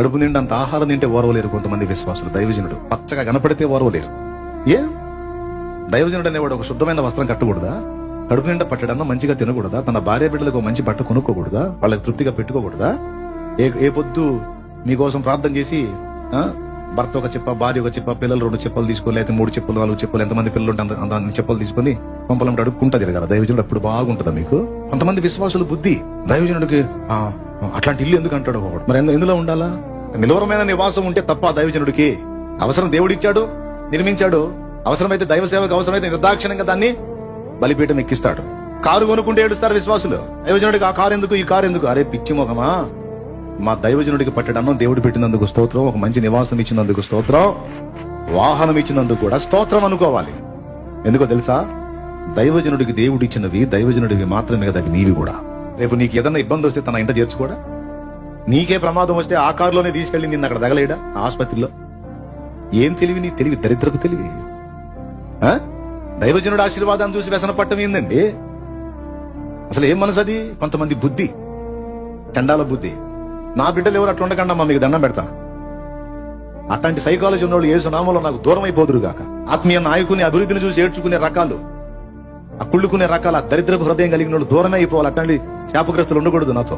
కడుపు నిండా అంత ఆహారం తింటే ఓర్వలేరు కొంతమంది విశ్వాసులు. దైవజనుడు పచ్చగా కనపడితే ఓర్వలేరు. ఏ దైవజనుడు అనేవాడు ఒక శుద్ధమైన వస్త్రం కట్టకూడదా? కడుపు నిండా పట్టడన్నా మంచిగా తినకూడదా? తన భార్య బిడ్డలకు ఒక మంచి బట్ట కొనుక్కోకూడదా? వాళ్ళకి తృప్తిగా పెట్టుకోకూడదా? ఏ పొద్దు మీకోసం ప్రార్థన చేసి భర్త ఒక చెప్ప, భార్య ఒక చెప్ప, పిల్లలు 2 చెప్పులు తీసుకోవాలి, అయితే 3 చెప్పులు 4 చెప్పులు, ఎంతమంది పిల్లలు ఉంటే అంత చెప్పులు తీసుకుని పంపలం అడుక్కుంటది కదా దైవజనుడు. అప్పుడు బాగుంటుందా మీకు? కొంతమంది విశ్వాసుల బుద్ధి దైవజనుడికి అట్లాంటి ఇల్లు ఎందుకు అంటాడు ఒకడు. మరి ఎందులో ఉండాలా? నిలవరమైన నివాసం ఉంటే తప్ప దైవజనుడికి అవసరం దేవుడిచ్చాడు, నిర్మించాడు. అవసరమైతే దైవ సేవకు అవసరమైతే నిర్దాక్షిణంగా దాన్ని బలిపీఠం ఎక్కిస్తాడు. కారు కొనుక్కుంటే ఏడుస్తారు విశ్వాసులు. దైవజనుడికి ఆ కారు ఎందుకు, ఈ కారు ఎందుకు? అరే పిచ్చి మొహమా, మా దైవజనుడికి పట్టడన్నం దేవుడు పెట్టినందుకు స్తోత్రం, ఒక మంచి నివాసం ఇచ్చినందుకు స్తోత్రం, వాహనం ఇచ్చినందుకు కూడా స్తోత్రం అనుకోవాలి. ఎందుకో తెలుసా? దైవజనుడికి దేవుడు ఇచ్చినవి దైవజనుడివి మాత్రమే కదా, అవి నీవి కూడా. రేపు నీకు ఏదన్నా ఇబ్బంది వస్తే తన ఇంట చేర్చుకోడా? నీకే ప్రమాదం వస్తే ఆ కారులోనే తీసుకెళ్లి నిన్ను అక్కడ తగలేడా ఆసుపత్రిలో? ఏం తెలివి నీ తెలివి, దరిద్రపు తెలివి. దైవజనుడు ఆశీర్వాదాన్ని చూసి వ్యసన పట్టం ఏందండి? అసలు ఏం మనసు అది? కొంతమంది బుద్ధి, చండాల బుద్ధి. నా బిడ్డలు ఎవరు అట్లా ఉండకుండా మీకు దండం పెడతా. అట్లాంటి సైకాలజీ ఉన్నోళ్ళు యేసు నామంలో నాకు దూరం అయిపోదురుగాక. ఆత్మీయ నాయకుని అభివృద్ధిని చూసి ఏడ్చుకునే రకాలు, ఆ కుళ్ళుకునే రకాల దరిద్రపు హృదయం కలిగిన వాళ్ళు దూరమే అయిపోవాలి. అట్లాంటి శాపగ్రస్తులు ఉండకూడదు నాతో.